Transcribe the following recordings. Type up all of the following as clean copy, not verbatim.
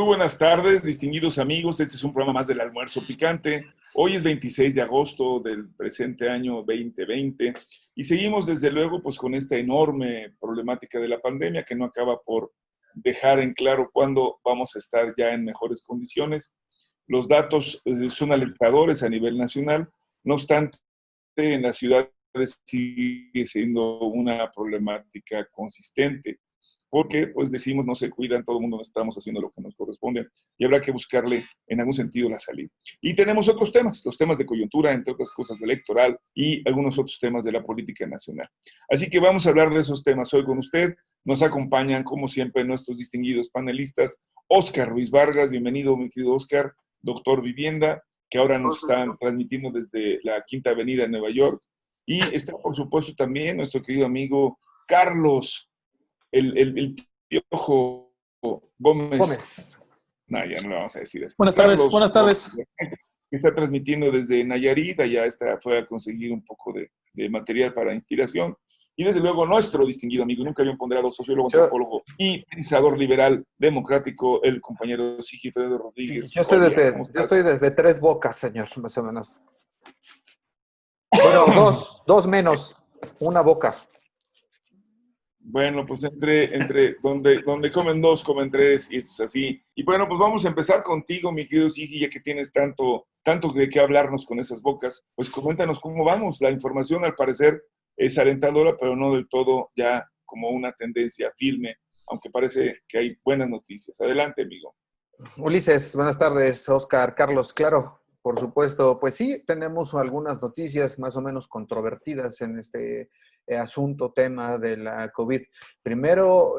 buenas tardes, distinguidos amigos. Este es un programa más del Almuerzo Picante. Hoy es 26 de agosto del presente año 2020 y seguimos desde luego pues con esta enorme problemática de la pandemia que no acaba por dejar en claro cuándo vamos a estar ya en mejores condiciones. Los datos son alentadores a nivel nacional, no obstante en las ciudades sigue siendo una problemática consistente, porque pues decimos no se cuidan, todo el mundo no estamos haciendo lo que nos corresponde y habrá que buscarle en algún sentido la salida. Y tenemos otros temas, los temas de coyuntura, entre otras cosas, lo electoral y algunos otros temas de la política nacional. Así que vamos a hablar de esos temas hoy con usted. Nos acompañan, como siempre, nuestros distinguidos panelistas. Óscar Ruiz Vargas, bienvenido, mi querido Óscar, doctor Vivienda, que ahora nos están transmitiendo desde la Quinta Avenida de Nueva York. Y está, por supuesto, también nuestro querido amigo Carlos, el Piojo Gómez. No, ya no le vamos a decir eso. Buenas tardes, Carlos, buenas tardes. que está transmitiendo desde Nayarit, ya fue a conseguir un poco de material para inspiración. Y desde luego nuestro distinguido amigo, nunca había ponderado, sociólogo, antropólogo y pensador liberal democrático, el compañero Sigifredo Rodríguez. Yo estoy desde Tres Bocas, señor, más o menos. Bueno, dos menos, una boca. Bueno, pues entre donde comen dos, comen tres, y esto es así. Y bueno, pues vamos a empezar contigo, mi querido Sigi, ya que tienes tanto de qué hablarnos con esas bocas. Pues coméntanos cómo vamos. La información, al parecer, es alentadora, pero no del todo ya como una tendencia firme, aunque parece que hay buenas noticias. Adelante, amigo. Ulises, buenas tardes. Óscar, Carlos, claro, por supuesto. Pues sí, tenemos algunas noticias más o menos controvertidas en este tema de la COVID. Primero,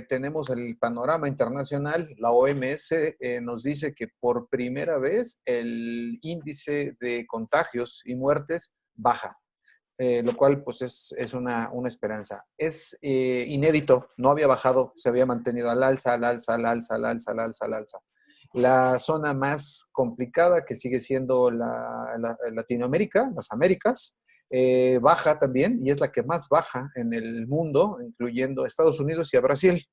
tenemos el panorama internacional. La OMS nos dice que por primera vez el índice de contagios y muertes baja. Lo cual pues es una esperanza. Es inédito, no había bajado, se había mantenido al alza, al alza, al alza, al alza, al alza, al alza. La zona más complicada, que sigue siendo Latinoamérica, las Américas, baja también, y es la que más baja en el mundo, incluyendo a Estados Unidos y a Brasil.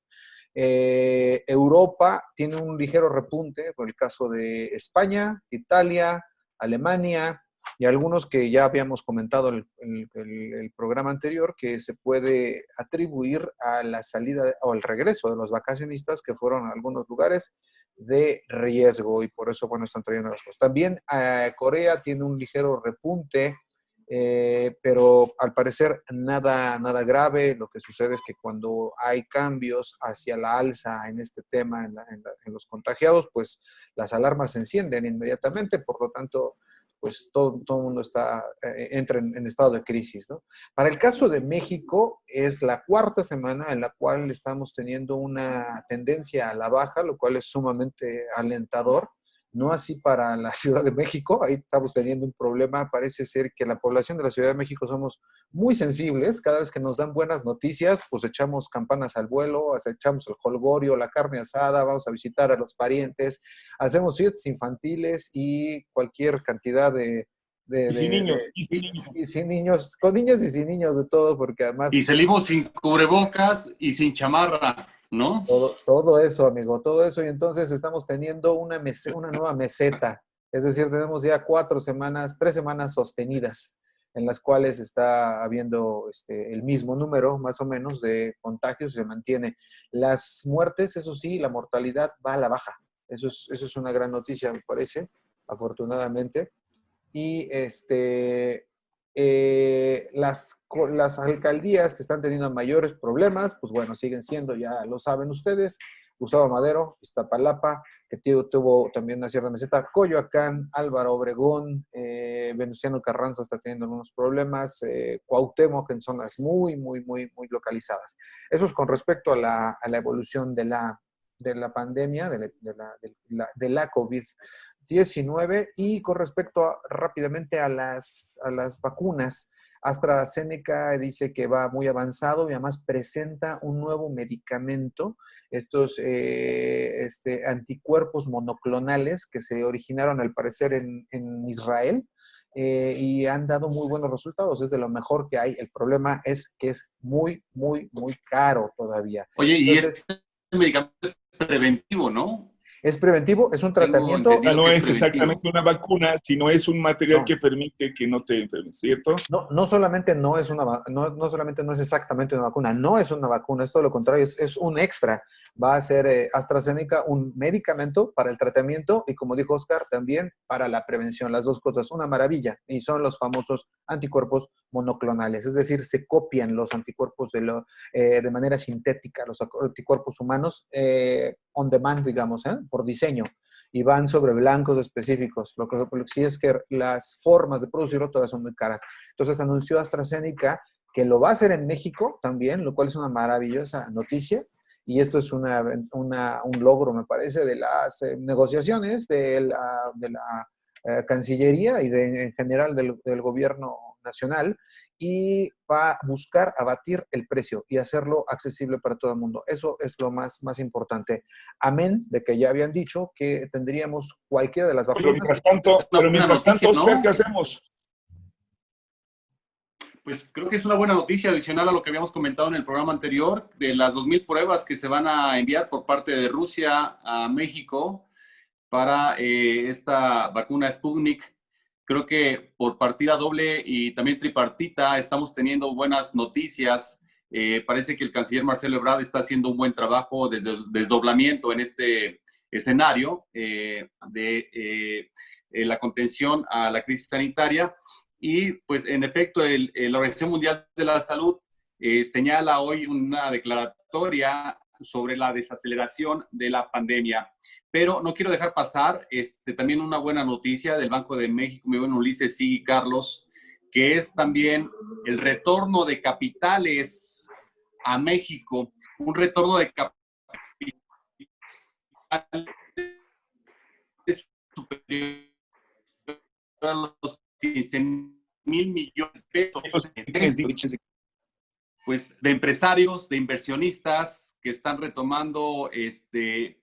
Europa tiene un ligero repunte, por el caso de España, Italia, Alemania, y algunos que ya habíamos comentado en el programa anterior, que se puede atribuir a la salida o al regreso de los vacacionistas que fueron a algunos lugares de riesgo, y por eso, bueno, están trayendo las cosas. También Corea tiene un ligero repunte, pero al parecer nada grave. Lo que sucede es que cuando hay cambios hacia la alza en este tema, en los contagiados, pues las alarmas se encienden inmediatamente, por lo tanto, pues todo el mundo entra en estado de crisis, ¿no? Para el caso de México, es la cuarta semana en la cual estamos teniendo una tendencia a la baja, lo cual es sumamente alentador. No así para la Ciudad de México, ahí estamos teniendo un problema. Parece ser que la población de la Ciudad de México somos muy sensibles. Cada vez que nos dan buenas noticias, pues echamos campanas al vuelo, echamos el jolgorio, la carne asada, vamos a visitar a los parientes, hacemos fiestas infantiles y cualquier cantidad Y sin niños. y sin niños, con niños y sin niños, de todo, porque además... Y salimos sin cubrebocas y sin chamarra, ¿no? Todo eso, amigo, todo eso. Y entonces estamos teniendo una nueva meseta. Es decir, tenemos ya 3 semanas sostenidas en las cuales está habiendo el mismo número, más o menos, de contagios, se mantiene. Las muertes, eso sí, la mortalidad va a la baja. Eso es una gran noticia, me parece, afortunadamente. Y las alcaldías que están teniendo mayores problemas, pues bueno, siguen siendo, ya lo saben ustedes, Gustavo Madero, Iztapalapa, que tuvo también una cierta meseta, Coyoacán, Álvaro Obregón, Venustiano Carranza está teniendo algunos problemas, Cuauhtémoc en zonas muy localizadas. Eso es con respecto a la evolución de la pandemia, de la COVID-19. Y con respecto rápidamente a las vacunas, AstraZeneca dice que va muy avanzado y además presenta un nuevo medicamento, estos anticuerpos monoclonales que se originaron al parecer en Israel, y han dado muy buenos resultados. Es de lo mejor que hay. El problema es que es muy caro todavía. Oye, y este medicamento es preventivo, ¿no? Es preventivo, es un tratamiento. entendido No que es es preventivo. exactamente una vacuna, sino es un material No. que permite que no te enfermes, ¿cierto? No solamente no es no solamente no es exactamente una vacuna, no es una vacuna, es todo lo contrario, es un extra. Va a ser AstraZeneca un medicamento para el tratamiento y, como dijo Oscar, también para la prevención, las dos cosas, una maravilla. Y son los famosos anticuerpos monoclonales, es decir, se copian los anticuerpos de manera sintética, los anticuerpos humanos on demand, digamos, por diseño, y van sobre blancos específicos. Lo que sí es que las formas de producirlo todas son muy caras. Entonces anunció AstraZeneca que lo va a hacer en México también, lo cual es una maravillosa noticia. Y esto es un logro, me parece, de las negociaciones de la Cancillería y en general del gobierno nacional, y va a buscar abatir el precio y hacerlo accesible para todo el mundo. Eso es lo más importante. Amén de que ya habían dicho que tendríamos cualquiera de las Pero vacunas. mientras tanto, Oscar, ¿no? ¿qué hacemos? Pues creo que es una buena noticia adicional a lo que habíamos comentado en el programa anterior, de las 2,000 pruebas que se van a enviar por parte de Rusia a México para esta vacuna Sputnik. Creo que por partida doble y también tripartita estamos teniendo buenas noticias. Parece que el canciller Marcelo Ebrard está haciendo un buen trabajo desde el desdoblamiento en este escenario de la contención a la crisis sanitaria. Y pues en efecto, la Organización Mundial de la Salud señala hoy una declaratoria sobre la desaceleración de la pandemia. Pero no quiero dejar pasar también una buena noticia del Banco de México, mi buen Ulises y Carlos, que es también el retorno de capitales a México, un retorno de capitales superior a los 15,000 millones de pesos, pues de empresarios, de inversionistas que están retomando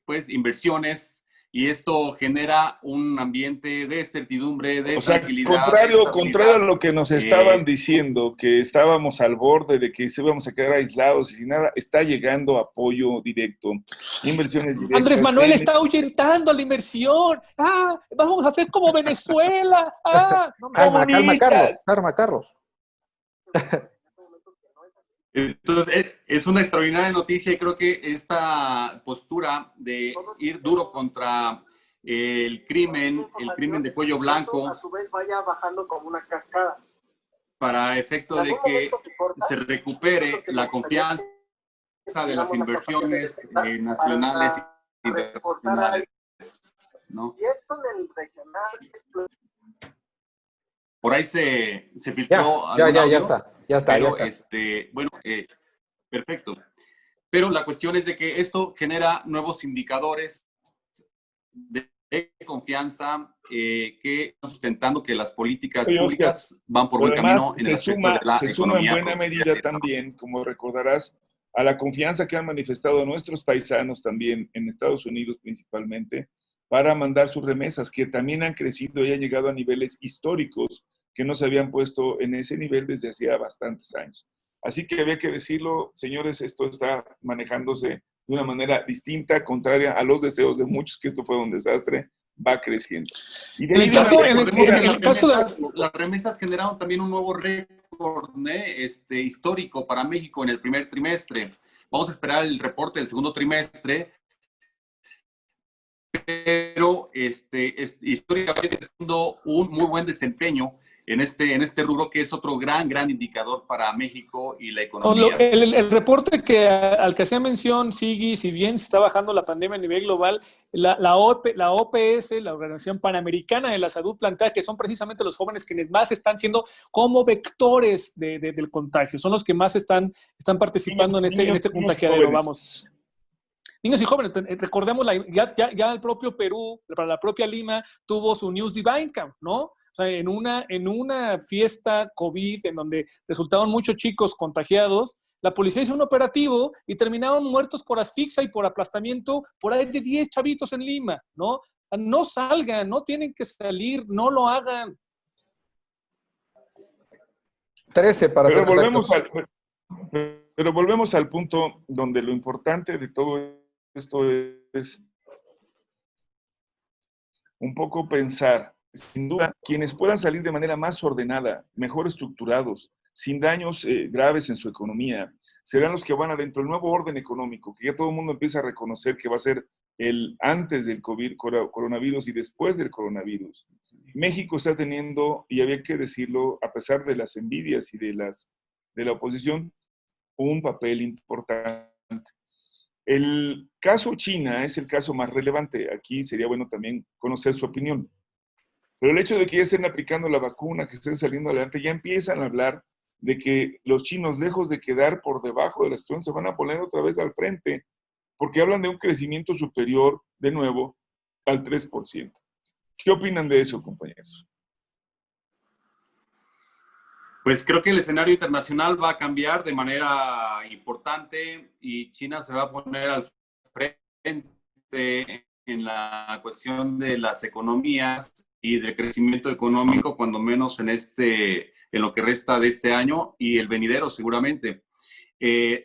pues inversiones, y esto genera un ambiente de certidumbre, de tranquilidad. Contrario a lo que nos estaban diciendo, que estábamos al borde de que se íbamos a quedar aislados y sin nada, está llegando apoyo directo, inversiones directas. Andrés Manuel está ahuyentando la inversión. Vamos a hacer como Venezuela. Calma, Carlos. Entonces, es una extraordinaria noticia, y creo que esta postura de ir duro contra el crimen de cuello blanco, a su vez vaya bajando como una cascada, para efecto de que se recupere la confianza de las inversiones nacionales y internacionales, ¿no? Si esto en el regional... Por ahí se filtró. Ya está. Bueno, perfecto. Pero la cuestión es de que esto genera nuevos indicadores de confianza que están sustentando que las políticas públicas van por buen camino. Se suma en buena medida también, como recordarás, a la confianza que han manifestado nuestros paisanos también en Estados Unidos principalmente, para mandar sus remesas, que también han crecido y han llegado a niveles históricos que no se habían puesto en ese nivel desde hacía bastantes años. Así que había que decirlo, señores, esto está manejándose de una manera distinta, contraria a los deseos de muchos, que esto fue un desastre, va creciendo. Y de las remesas generaron también un nuevo récord histórico para México en el primer trimestre. Vamos a esperar el reporte del segundo trimestre, pero históricamente está siendo un muy buen desempeño en este rubro, que es otro gran indicador para México y la economía. El reporte al que hacía mención Sigui, si bien se está bajando la pandemia a nivel global, la OPS, la Organización Panamericana de la Salud, plantea que son precisamente los jóvenes quienes más están siendo como vectores del contagio, son los que más están participando en este contagiadero, vamos. Niños y jóvenes, recordemos, ya el propio Perú, para la propia Lima, tuvo su News Divine Camp, ¿no? O sea, en una fiesta COVID en donde resultaron muchos chicos contagiados, la policía hizo un operativo y terminaron muertos por asfixia y por aplastamiento por ahí de 10 chavitos en Lima, ¿no? No salgan, no tienen que salir, no lo hagan. 13 para ser Pero volvemos al punto donde lo importante de todo esto es un poco pensar, sin duda, quienes puedan salir de manera más ordenada, mejor estructurados, sin daños graves en su economía, serán los que van adentro del nuevo orden económico, que ya todo el mundo empieza a reconocer que va a ser el antes del coronavirus y después del coronavirus. México está teniendo, y había que decirlo, a pesar de las envidias y de la oposición, un papel importante. El caso China es el caso más relevante. Aquí sería bueno también conocer su opinión. Pero el hecho de que ya estén aplicando la vacuna, que estén saliendo adelante, ya empiezan a hablar de que los chinos, lejos de quedar por debajo de la situación, se van a poner otra vez al frente, porque hablan de un crecimiento superior, de nuevo, al 3%. ¿Qué opinan de eso, compañeros? Pues creo que el escenario internacional va a cambiar de manera importante y China se va a poner al frente en la cuestión de las economías y del crecimiento económico, cuando menos en lo que resta de este año y el venidero seguramente.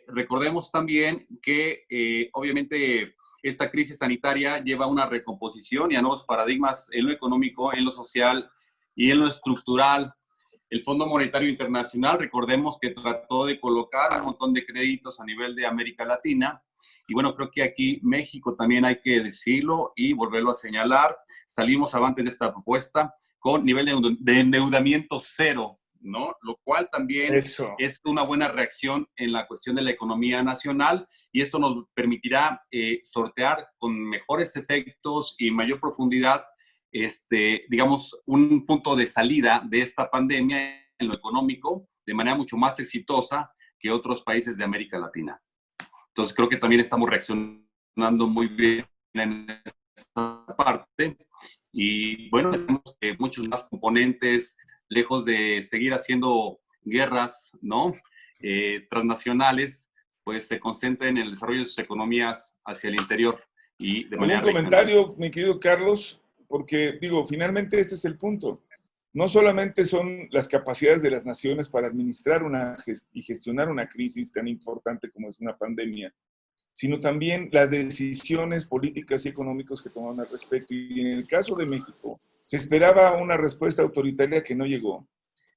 Recordemos también que obviamente esta crisis sanitaria lleva a una recomposición y a nuevos paradigmas en lo económico, en lo social y en lo estructural. El Fondo Monetario Internacional, recordemos que trató de colocar un montón de créditos a nivel de América Latina. Y bueno, creo que aquí México también hay que decirlo y volverlo a señalar. Salimos avantes de esta propuesta con nivel de endeudamiento cero, ¿no? Lo cual también es una buena reacción en la cuestión de la economía nacional y esto nos permitirá sortear con mejores efectos y mayor profundidad digamos, un punto de salida de esta pandemia en lo económico de manera mucho más exitosa que otros países de América Latina. Entonces, creo que también estamos reaccionando muy bien en esta parte. Y bueno, tenemos muchos más componentes, lejos de seguir haciendo guerras, ¿no? Transnacionales, pues se concentren en el desarrollo de sus economías hacia el interior y de manera ¿Algún comentario, mi querido Carlos? Porque, digo, finalmente este es el punto. No solamente son las capacidades de las naciones para administrar y gestionar una crisis tan importante como es una pandemia, sino también las decisiones políticas y económicas que tomaron al respecto. Y en el caso de México, se esperaba una respuesta autoritaria que no llegó,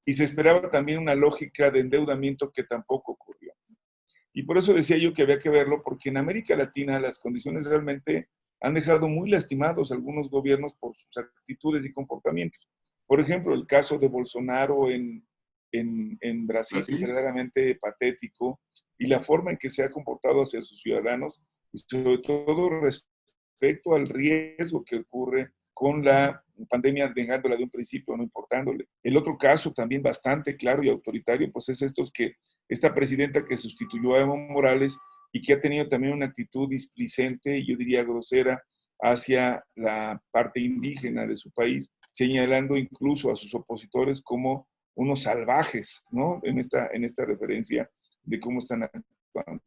y se esperaba también una lógica de endeudamiento que tampoco ocurrió. Y por eso decía yo que había que verlo, porque en América Latina las condiciones realmente han dejado muy lastimados algunos gobiernos por sus actitudes y comportamientos. Por ejemplo, el caso de Bolsonaro en Brasil es verdaderamente patético, y la forma en que se ha comportado hacia sus ciudadanos, y sobre todo respecto al riesgo que ocurre con la pandemia, negándola de un principio, no importándole. El otro caso también bastante claro y autoritario, pues es esta presidenta que sustituyó a Evo Morales y que ha tenido también una actitud displicente y yo diría grosera hacia la parte indígena de su país, señalando incluso a sus opositores como unos salvajes, ¿no? En esta referencia de cómo están actuando.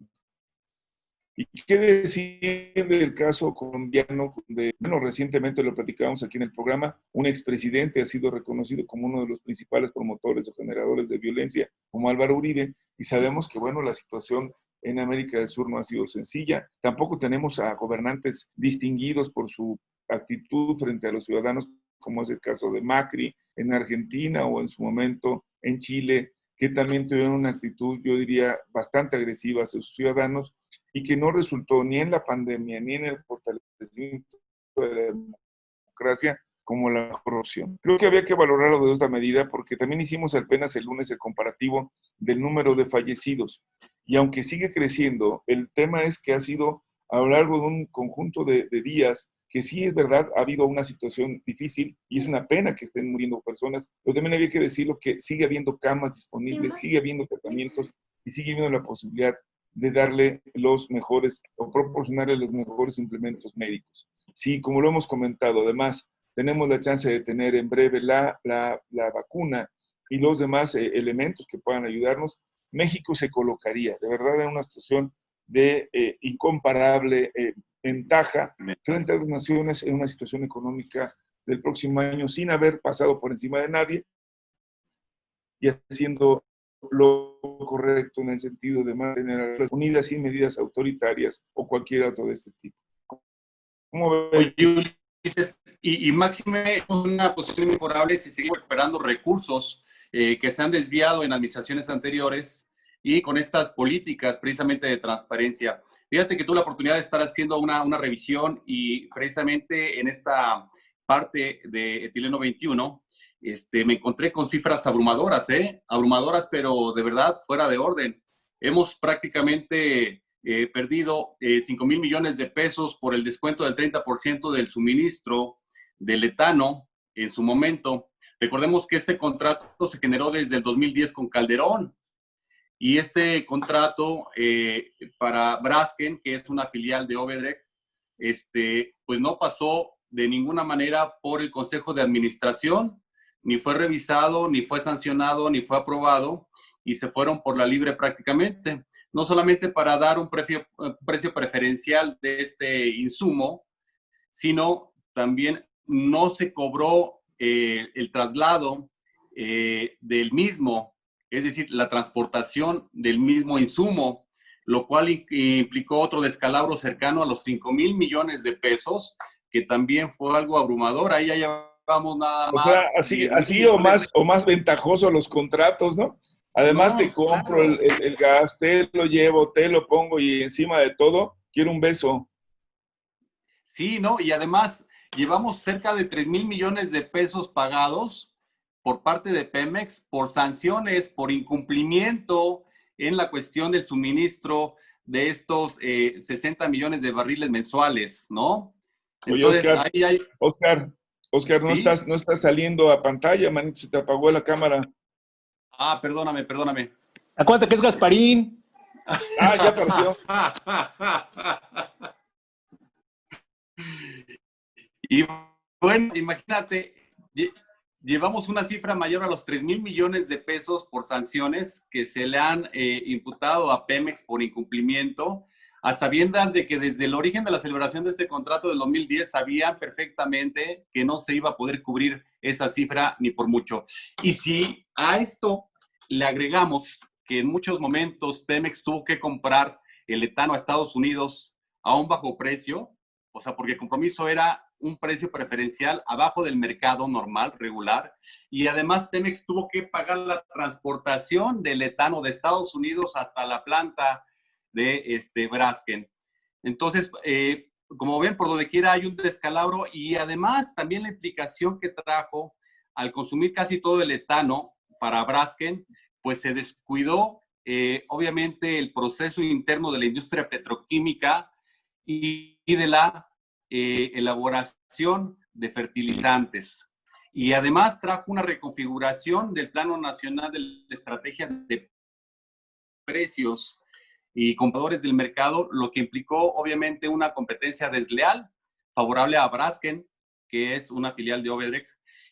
¿Y qué decir del caso colombiano? Bueno, recientemente lo platicábamos aquí en el programa, un expresidente ha sido reconocido como uno de los principales promotores o generadores de violencia, como Álvaro Uribe, y sabemos que, bueno, la situación en América del Sur no ha sido sencilla. Tampoco tenemos a gobernantes distinguidos por su actitud frente a los ciudadanos, como es el caso de Macri en Argentina o en su momento en Chile, que también tuvieron una actitud, yo diría, bastante agresiva hacia sus ciudadanos y que no resultó ni en la pandemia ni en el fortalecimiento de la democracia como la mejor opción. Creo que había que valorarlo de esta medida porque también hicimos apenas el lunes el comparativo del número de fallecidos y aunque sigue creciendo, el tema es que ha sido a lo largo de un conjunto de días que sí es verdad, ha habido una situación difícil y es una pena que estén muriendo personas, pero también había que decirlo que sigue habiendo camas disponibles, sigue habiendo tratamientos y sigue habiendo la posibilidad de darle los mejores o proporcionarle los mejores implementos médicos. Sí, como lo hemos comentado, además tenemos la chance de tener en breve la vacuna y los demás elementos que puedan ayudarnos, México se colocaría de verdad en una situación de incomparable ventaja frente a las naciones en una situación económica del próximo año sin haber pasado por encima de nadie y haciendo lo correcto en el sentido de mantener a las unidas sin medidas autoritarias o cualquier otro de este tipo. ¿Cómo ves? Y máxime una posición inmejorable si seguimos recuperando recursos que se han desviado en administraciones anteriores y con estas políticas precisamente de transparencia. Fíjate que tuve la oportunidad de estar haciendo una revisión y precisamente en esta parte de etileno 21 me encontré con cifras abrumadoras, abrumadoras, pero de verdad fuera de orden. Hemos prácticamente perdido 5,000 millones de pesos por el descuento del 30% del suministro del etano en su momento. Recordemos que este contrato se generó desde el 2010 con Calderón y este contrato para Braskem, que es una filial de Obedrec, pues no pasó de ninguna manera por el Consejo de Administración, ni fue revisado, ni fue sancionado, ni fue aprobado y se fueron por la libre prácticamente. No solamente para dar un precio preferencial de este insumo, sino también no se cobró el traslado del mismo, es decir, la transportación del mismo insumo, lo cual implicó otro descalabro cercano a los 5,000 millones de pesos, que también fue algo abrumador. Ahí ya llevamos nada más. O sea, así o más ventajoso los contratos, ¿no? Además, te compro claro. el gas, te lo llevo, te lo pongo y encima de todo, quiero un beso. Sí, ¿no? Y además, llevamos cerca de 3,000 millones de pesos pagados por parte de Pemex por sanciones, por incumplimiento en la cuestión del suministro de estos 60 millones de barriles mensuales, ¿no? Entonces, oye, Oscar, ahí hay... Oscar, ¿Sí? no estás saliendo a pantalla, manito, se te apagó la cámara. Ah, perdóname. Acuérdate que es Gasparín. Ah, ya apareció. Y bueno, imagínate, llevamos una cifra mayor a los 3,000 millones de pesos por sanciones que se le han imputado a Pemex por incumplimiento, a sabiendas de que desde el origen de la celebración de este contrato del 2010 sabían perfectamente que no se iba a poder cubrir esa cifra ni por mucho. Y si a esto le agregamos que en muchos momentos Pemex tuvo que comprar el etano a Estados Unidos a un bajo precio, o sea, porque el compromiso era un precio preferencial abajo del mercado normal, regular, y además Pemex tuvo que pagar la transportación del etano de Estados Unidos hasta la planta de Braskem. Entonces, como ven, por donde quiera hay un descalabro y además también la implicación que trajo al consumir casi todo el etano para Braskem, pues se descuidó obviamente el proceso interno de la industria petroquímica y de la elaboración de fertilizantes. Y además trajo una reconfiguración del Plano Nacional de Estrategia de Precios y compradores del mercado, lo que implicó obviamente una competencia desleal, favorable a Braskem, que es una filial de Obedrec.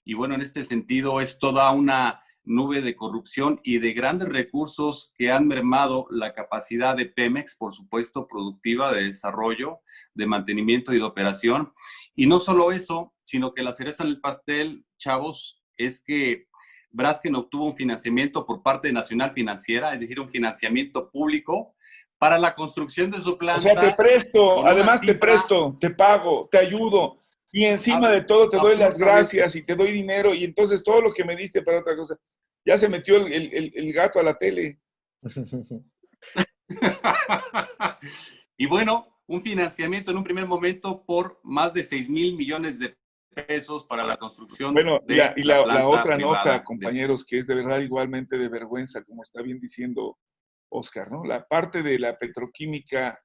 Y bueno, en este sentido es toda una nube de corrupción y de grandes recursos que han mermado la capacidad de Pemex, por supuesto, productiva, de desarrollo, de mantenimiento y de operación. Y no solo eso, sino que la cereza en el pastel, chavos, es que Braskem obtuvo un financiamiento por parte de Nacional Financiera, es decir, un financiamiento público para la construcción de su planta. O sea, te presto, además te presto, te pago, te ayudo. Y encima de todo te doy las gracias y te doy dinero y entonces todo lo que me diste para otra cosa. Ya se metió el gato a la tele. Y bueno, un financiamiento en un primer momento por más de 6,000 millones de pesos para la construcción. Bueno, de la otra nota, compañeros, que es de verdad igualmente de vergüenza, como está bien diciendo Oscar, ¿no? La parte de la petroquímica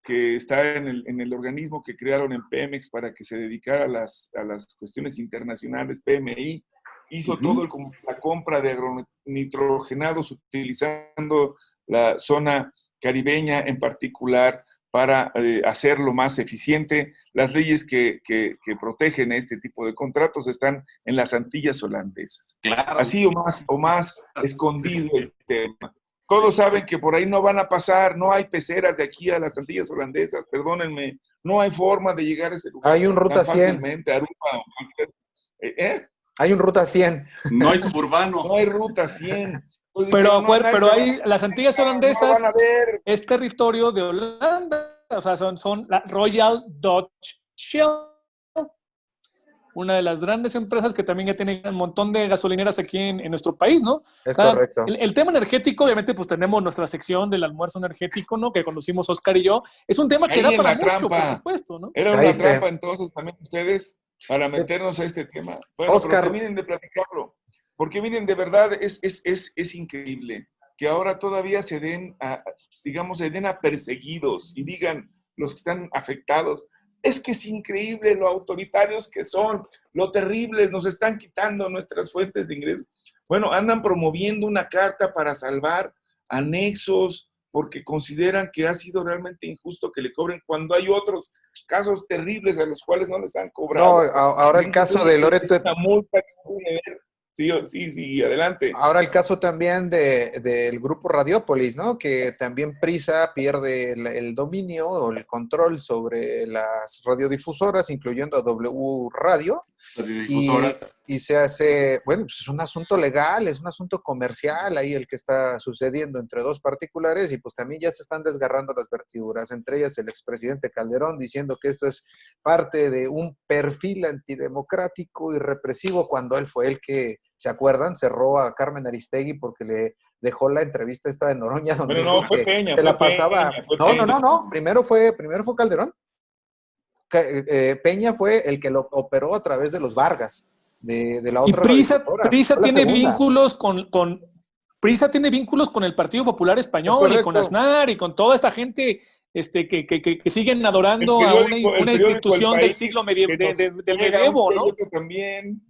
que está en el organismo que crearon en Pemex para que se dedicara a las cuestiones internacionales, PMI, hizo todo la compra de agronitrogenados utilizando la zona caribeña en particular para hacerlo más eficiente. Las leyes que protegen este tipo de contratos están en las Antillas holandesas. Claro. Así o más escondido el tema. Todos saben que por ahí no van a pasar, no hay peceras de aquí a las Antillas holandesas, perdónenme, no hay forma de llegar a ese lugar. Hay un Ruta 100. Fácilmente, Aruba, Hay un Ruta 100. No hay suburbano. No hay Ruta 100. Entonces, pero ahí las Antillas holandesas no es territorio de Holanda, o sea, son la Royal Dutch Shell. una de las grandes empresas que también ya tiene un montón de gasolineras aquí en nuestro país, ¿no? Es correcto. El tema energético, obviamente, pues tenemos nuestra sección del almuerzo energético, ¿no? Que conocimos Oscar y yo. Es un tema que da Ahí en para la mucho, por trampa. supuesto, ¿no? Era una Caíste. trampa entonces también ustedes para Sí. meternos a este tema. Bueno, Oscar. pero terminen de platicarlo. Porque miren, de verdad es increíble que ahora todavía se den a perseguidos y digan los que están afectados. Es que es increíble lo autoritarios que son, lo terribles, nos están quitando nuestras fuentes de ingresos. Bueno, andan promoviendo una carta para salvar anexos porque consideran que ha sido realmente injusto que le cobren cuando hay otros casos terribles a los cuales no les han No, cobrado. ahora el caso de Loreto. Es una multa que tiene que ver. Sí, adelante. Ahora el caso también del grupo Radiópolis, ¿no? Que también Prisa pierde el dominio o el control sobre las radiodifusoras, incluyendo a W Radio. Y se hace, bueno, pues es un asunto legal, es un asunto comercial ahí el que está sucediendo entre dos particulares y pues también ya se están desgarrando las vertiduras, entre ellas el expresidente Calderón diciendo que esto es parte de un perfil antidemocrático y represivo cuando él fue el que, ¿se acuerdan? Cerró a Carmen Aristegui porque le dejó la entrevista esta de Noroña donde Pero no, dijo fue que Peña, se fue la pasaba. Peña, fue No, Peña. primero fue Calderón. Peña fue el que lo operó a través de los Vargas, de la Y otra Prisa radiodifusora. tiene vínculos con Prisa tiene vínculos con el Partido Popular Español y con Aznar y con toda esta gente que siguen adorando a una institución del siglo del medievo, ¿no? También.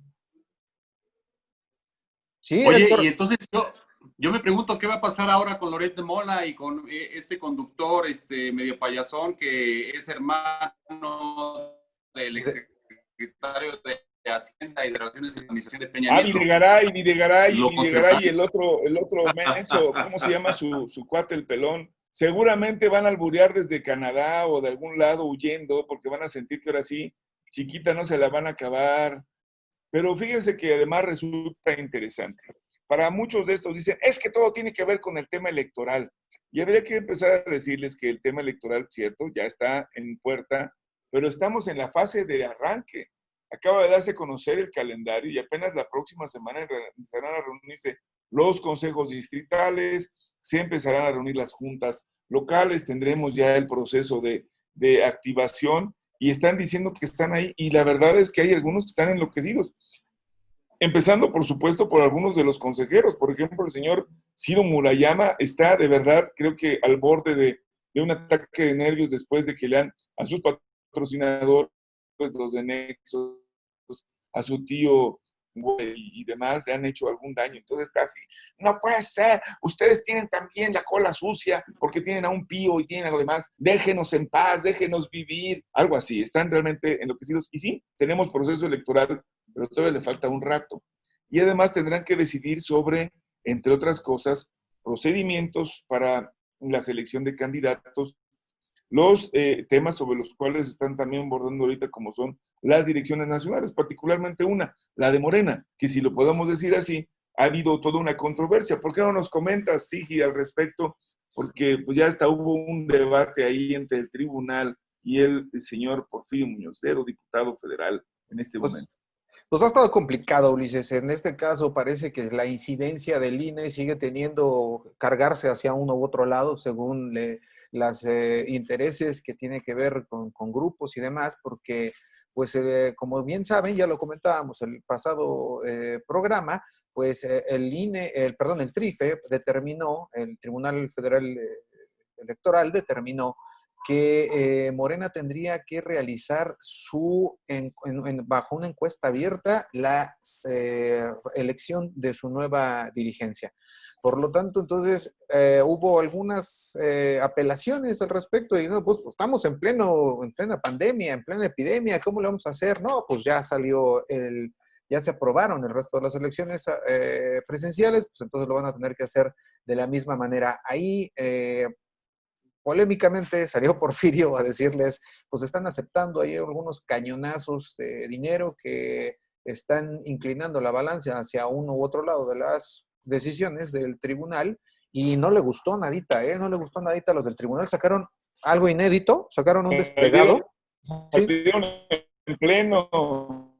Sí, oye, y entonces yo me pregunto qué va a pasar ahora con Loret de Mola y con este conductor, medio payasón, que es hermano del exsecretario de Hacienda y de Relaciones y Administración de Peña Nieto. Videgaray y el otro menso, ¿cómo se llama su cuate, el pelón? Seguramente van a alburear desde Canadá o de algún lado huyendo, porque van a sentir que ahora sí, chiquita no se la van a acabar. Pero fíjense que además resulta interesante. Para muchos de estos dicen, es que todo tiene que ver con el tema electoral. Y habría que empezar a decirles que el tema electoral, cierto, ya está en puerta, pero estamos en la fase de arranque. Acaba de darse a conocer el calendario y apenas la próxima semana empezarán a reunirse los consejos distritales, se empezarán a reunir las juntas locales, tendremos ya el proceso de activación y están diciendo que están ahí y la verdad es que hay algunos que están enloquecidos. Empezando, por supuesto, por algunos de los consejeros. Por ejemplo, el señor Ciro Murayama está de verdad, creo que al borde de un ataque de nervios después de que le han a sus patrocinadores, los de Nexos, a su tío y demás, le han hecho algún daño. Entonces está así, no puede ser, ustedes tienen también la cola sucia porque tienen a un pío y tienen a lo demás, déjenos en paz, déjenos vivir, algo así, están realmente enloquecidos. Y sí, tenemos proceso electoral, pero todavía le falta un rato. Y además tendrán que decidir sobre, entre otras cosas, procedimientos para la selección de candidatos, los temas sobre los cuales están también abordando ahorita, como son las direcciones nacionales, particularmente una, la de Morena, que si lo podemos decir así, ha habido toda una controversia. ¿Por qué no nos comentas, Sigi, al respecto? Porque pues ya hasta hubo un debate ahí entre el tribunal y el señor Porfirio Muñoz Ledo, diputado federal en este momento. Pues ha estado complicado, Ulises. En este caso parece que la incidencia del INE sigue teniendo cargarse hacia uno u otro lado según los intereses que tiene que ver con grupos y demás, porque, pues, como bien saben, ya lo comentábamos el pasado programa, pues el INE, el TRIFE determinó, el Tribunal Federal Electoral determinó que Morena tendría que realizar bajo una encuesta abierta la elección de su nueva dirigencia. Por lo tanto, entonces, hubo algunas apelaciones al respecto y no, pues estamos en plena pandemia, en plena epidemia, ¿cómo le vamos a hacer? No, pues ya ya se aprobaron el resto de las elecciones presenciales, pues entonces lo van a tener que hacer de la misma manera. Ahí, polémicamente salió Porfirio a decirles, pues están aceptando ahí algunos cañonazos de dinero que están inclinando la balanza hacia uno u otro lado de las decisiones del tribunal y no le gustó nadita, no le gustó nadita. Los del tribunal sacaron algo inédito, sacaron un desplegado. Salieron en pleno.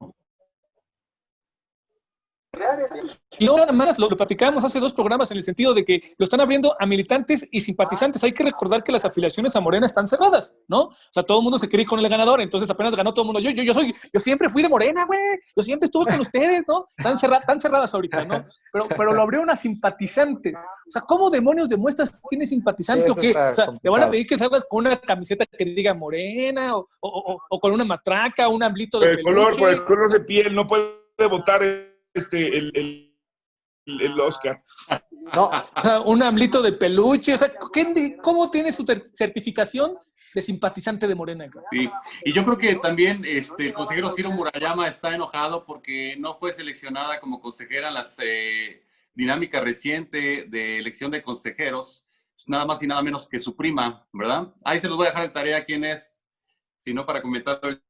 Y no nada más, lo platicábamos hace 2 programas en el sentido de que lo están abriendo a militantes y simpatizantes. Hay que recordar que las afiliaciones a Morena están cerradas, ¿no? O sea, todo el mundo se cree con el ganador, entonces apenas ganó todo el mundo. Yo siempre fui de Morena, güey. Yo siempre estuve con ustedes, ¿no? Están cerradas ahorita, ¿no? Pero lo abrieron a simpatizantes. O sea, ¿cómo demonios demuestras que tienes simpatizante o qué? O sea, te van a pedir que salgas con una camiseta que diga Morena o con una matraca, un amblito de peluche. Por el color de piel, no puede votar el Oscar. No, O sea, un amblito de peluche. O sea, ¿cómo tiene su certificación de simpatizante de Morena? Sí. Y yo creo que también el consejero Ciro Murayama está enojado porque no fue seleccionada como consejera en las dinámica reciente de elección de consejeros, nada más y nada menos que su prima, ¿verdad? Ahí se los voy a dejar de tarea quién es, si no para comentar el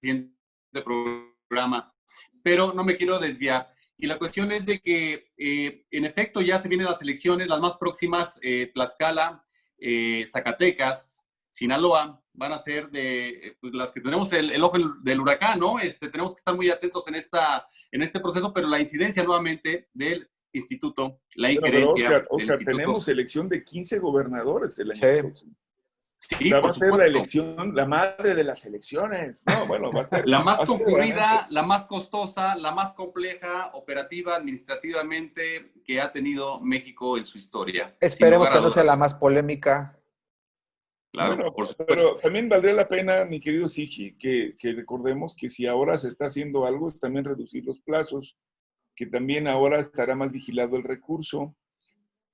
siguiente programa. Pero no me quiero desviar. Y la cuestión es de que, en efecto, ya se vienen las elecciones, las más próximas, Tlaxcala, Zacatecas, Sinaloa, van a ser pues, las que tenemos el ojo del huracán, ¿no? Tenemos que estar muy atentos en este proceso, pero la incidencia nuevamente del instituto, la injerencia Oscar, del instituto. tenemos elección de 15 gobernadores el año próximo. Sí, o sea, va a ser la supuesto. elección, la madre de las elecciones. No, bueno, va a ser La más va a ser concurrida, realmente la más costosa, la más compleja, operativa, administrativamente, que ha tenido México en su historia. esperemos Sin que lugar a no sea dudas. la más polémica. Claro, Bueno, por supuesto. pero también valdría la pena, mi querido Sigi, que recordemos que si ahora se está haciendo algo, es también reducir los plazos, que también ahora estará más vigilado el recurso,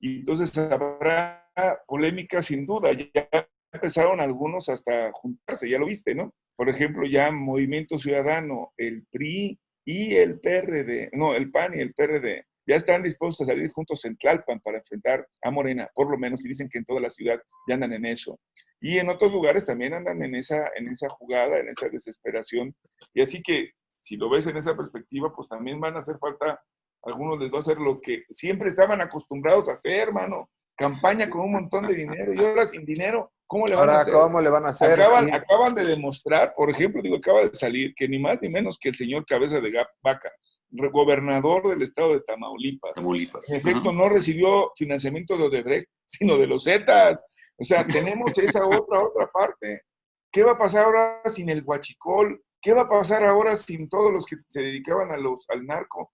y entonces habrá polémica sin duda. Ya empezaron algunos hasta juntarse, ya lo viste, ¿no? Por ejemplo, ya Movimiento Ciudadano, el PRI y el PRD, no, el PAN y el PRD, ya están dispuestos a salir juntos en Tlalpan para enfrentar a Morena, por lo menos, y dicen que en toda la ciudad ya andan en eso. Y en otros lugares también andan en esa jugada, en esa desesperación. Y así que, si lo ves en esa perspectiva, pues también van a hacer falta, algunos les va a hacer lo que siempre estaban acostumbrados a hacer, hermano, campaña con un montón de dinero, y ahora sin dinero, ¿cómo le van a Ahora, hacer? ¿cómo le van a hacer? Sí. Acaban de demostrar, por ejemplo, acaba de salir, que ni más ni menos que el señor Cabeza de Vaca, gobernador del estado de Tamaulipas, en efecto, no recibió financiamiento de Odebrecht, sino de los Zetas. O sea, tenemos esa otra parte. ¿Qué va a pasar ahora sin el huachicol? ¿Qué va a pasar ahora sin todos los que se dedicaban al narco?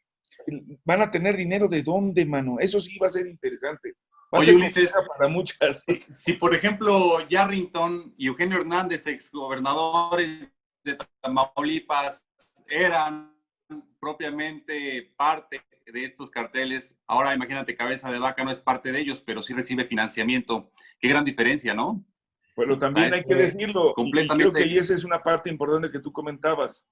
¿Van a tener dinero de dónde, mano? Eso sí va a ser interesante. Va a Oye, ser Ulises, para muchas. si por ejemplo Yarrington y Eugenio Hernández, exgobernadores de Tamaulipas, eran propiamente parte de estos carteles, ahora imagínate, Cabeza de Vaca no es parte de ellos, pero sí recibe financiamiento. Qué gran diferencia, ¿no? Bueno, también hay que decirlo, completamente. y creo que esa es una parte importante que tú comentabas.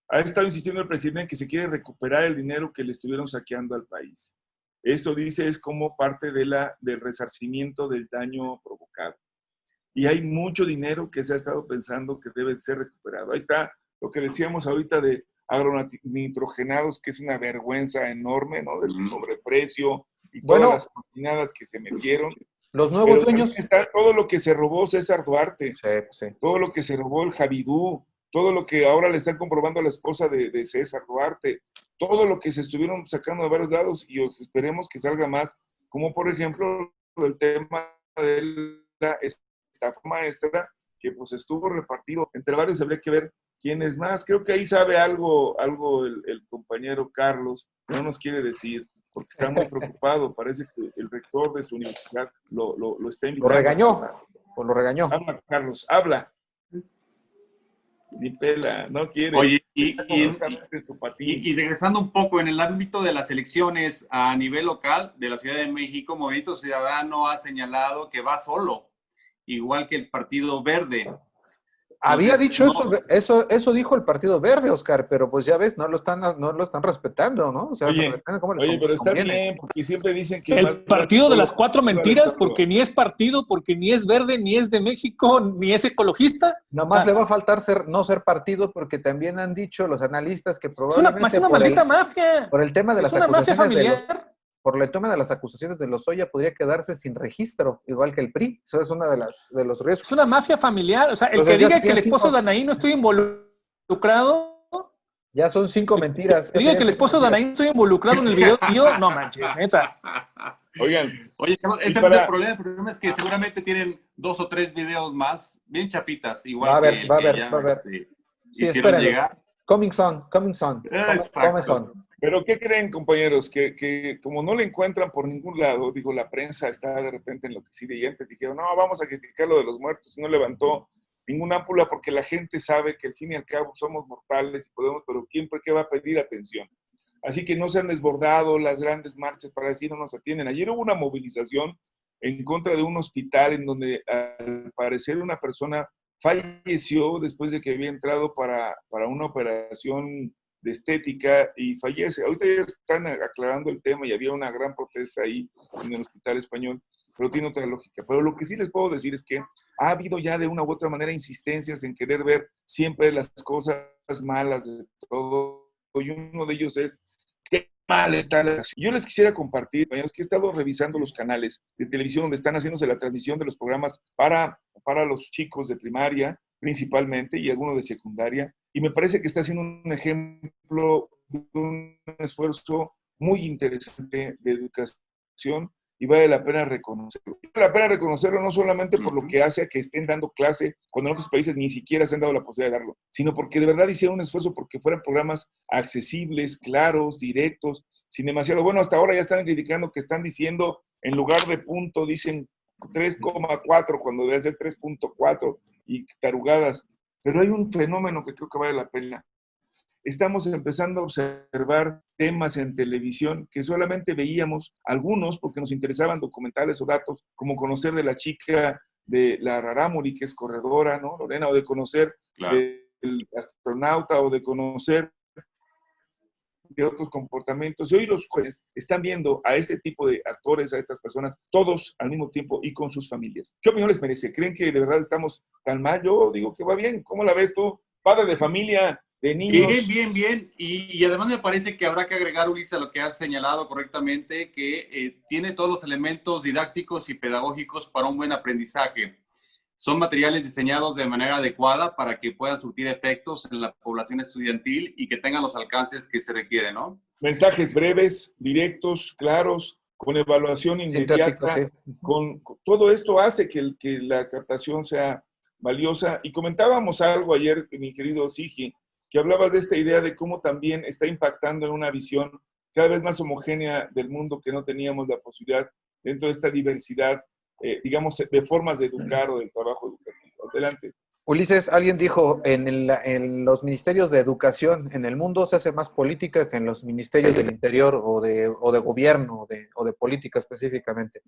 Ha estado insistiendo el presidente en que se quiere recuperar el dinero que le estuvieron saqueando al país. Esto, dice, es como parte del resarcimiento del daño provocado. Y hay mucho dinero que se ha estado pensando que debe ser recuperado. Ahí está lo que decíamos ahorita de agronitrogenados, que es una vergüenza enorme, ¿no? Del sobreprecio y todas las combinadas que se metieron. Los nuevos dueños. Está todo lo que se robó César Duarte, Sí. todo lo que se robó el Javidú, todo lo que ahora le están comprobando a la esposa de César Duarte, todo lo que se estuvieron sacando de varios lados, y esperemos que salga más, como por ejemplo el tema de la estafa maestra, que pues estuvo repartido entre varios. Habría que ver quién es más. Creo que ahí sabe algo el compañero Carlos, no nos quiere decir, porque está muy preocupado. Parece que el rector de su universidad lo está invitando. Lo regañó. Habla, Carlos, habla. Ni pela, no quiere. Oye, y regresando un poco en el ámbito de las elecciones a nivel local de la Ciudad de México, Movimiento Ciudadano ha señalado que va solo, igual que el Partido Verde. Había dicho eso dijo el Partido Verde, Oscar, pero pues ya ves, no lo están respetando, ¿no? O sea, oye, pero está bien, porque siempre dicen que el partido de las 4 mentiras, porque ni es partido, porque ni es verde, ni es de México, ni es ecologista. Nada más le va a faltar no ser partido, porque también han dicho los analistas que probablemente es una maldita mafia. Por el tema de es una mafia familiar. Por el tema de las acusaciones de Lozoya, podría quedarse sin registro, igual que el PRI. Eso es uno de los riesgos. Es una mafia familiar. O sea, el que diga que el esposo de Anaí no estuvo involucrado, Ya son 5 mentiras. Te digo que el esposo de Anaí estoy involucrado en el video, tío, no manches, neta. Oigan. Oye, Carlos, ese no es el problema es que seguramente tienen 2 o 3 videos más, bien chapitas, igual Va a que haber, el va a que haber, ya va a haber. Sí, hicieron espérenlos. llegar. Coming soon, coming soon. Exacto. Coming soon. Pero ¿qué creen, compañeros? Que como no le encuentran por ningún lado, digo, la prensa está de repente enloquecida y antes dijeron, no, vamos a criticar lo de los muertos, no levantó ninguna ámpula porque la gente sabe que al fin y al cabo somos mortales y podemos, pero ¿quién por qué va a pedir atención? Así que no se han desbordado las grandes marchas para decir no nos atienden. Ayer hubo una movilización en contra de un hospital en donde al parecer una persona falleció después de que había entrado para una operación de estética y fallece. Ahorita ya están aclarando el tema y había una gran protesta ahí en el Hospital Español, pero tiene otra lógica. Pero lo que sí les puedo decir es que ha habido ya de una u otra manera insistencias en querer ver siempre las cosas malas de todo, y uno de ellos es qué mal está la acción. Yo les quisiera compartir, compañeros, que he estado revisando los canales de televisión donde están haciéndose la transmisión de los programas para los chicos de primaria, principalmente, y algunos de secundaria, y me parece que está haciendo un ejemplo de un esfuerzo muy interesante de educación y vale la pena reconocerlo. Vale la pena reconocerlo no solamente por lo que hace a que estén dando clase cuando en otros países ni siquiera se han dado la posibilidad de darlo, sino porque de verdad hicieron un esfuerzo porque fueran programas accesibles, claros, directos, sin demasiado. Bueno, hasta ahora ya están criticando que están diciendo, en lugar de punto, dicen 3,4 cuando debe ser 3,4 y tarugadas. Pero hay un fenómeno que creo que vale la pena. Estamos empezando a observar temas en televisión que solamente veíamos algunos porque nos interesaban documentales o datos, como conocer de la chica de la Rarámuri, que es corredora, ¿no, Lorena? O de conocer del astronauta o de conocer de otros comportamientos. Y hoy los jóvenes están viendo a este tipo de actores, a estas personas, todos al mismo tiempo y con sus familias. ¿Qué opinión les merece? ¿Creen que de verdad estamos tan mal? Yo digo que va bien. ¿Cómo la ves tú? Padre de familia, de niños. Bien. Y además me parece que habrá que agregar, Ulises, a lo que has señalado correctamente, que tiene todos los elementos didácticos y pedagógicos para un buen aprendizaje. Son materiales diseñados de manera adecuada para que puedan surtir efectos en la población estudiantil y que tengan los alcances que se requieren, ¿no? Mensajes breves, directos, claros, con evaluación inmediata. Sí. Con todo esto hace que la captación sea valiosa. Y comentábamos algo ayer, mi querido Sigi, que hablabas de esta idea de cómo también está impactando en una visión cada vez más homogénea del mundo que no teníamos la posibilidad dentro de esta diversidad, digamos, de formas de educar o del trabajo educativo. Adelante. Ulises, alguien dijo, en los ministerios de educación en el mundo se hace más política que en los ministerios del interior o de gobierno o de política específicamente.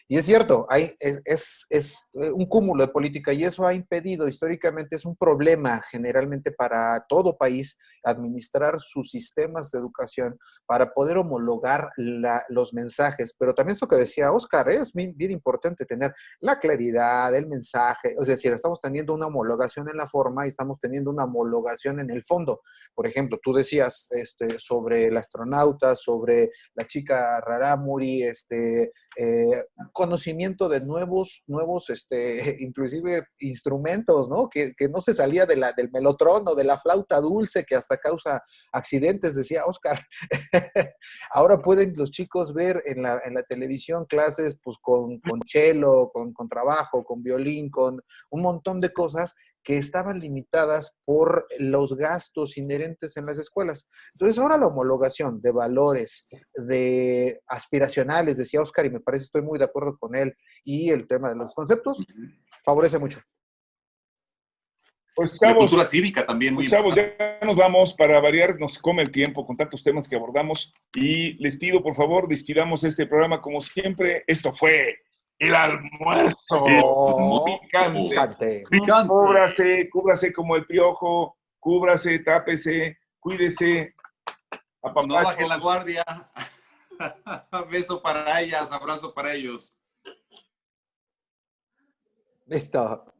Y es cierto, es un cúmulo de política y eso ha impedido, históricamente es un problema generalmente para todo país administrar sus sistemas de educación para poder homologar los mensajes. Pero también esto que decía Oscar, es bien importante tener la claridad, el mensaje, es decir, estamos teniendo una homologación en la forma y estamos teniendo una homologación en el fondo. Por ejemplo, tú decías sobre el astronauta, sobre la chica Rarámuri, conocimiento de nuevos inclusive instrumentos, ¿no? Que no se salía del melotrón o de la flauta dulce que hasta causa accidentes, decía Oscar. Ahora pueden los chicos ver en la televisión clases pues con cello, con trabajo, con violín, con un montón de cosas que estaban limitadas por los gastos inherentes en las escuelas. Entonces, ahora la homologación de valores, de aspiracionales, decía Oscar, y me parece, estoy muy de acuerdo con él, y el tema de los conceptos, favorece mucho. Pues la chavos, cultura cívica también. Pues chavos, ya nos vamos, para variar, nos come el tiempo con tantos temas que abordamos, y les pido, por favor, despidamos este programa como siempre. Esto fue el almuerzo picante. Cúbrase como el piojo, cúbrase, tápese, cuídese, no bajen la guardia. Beso para ellas, abrazo para ellos. Listo.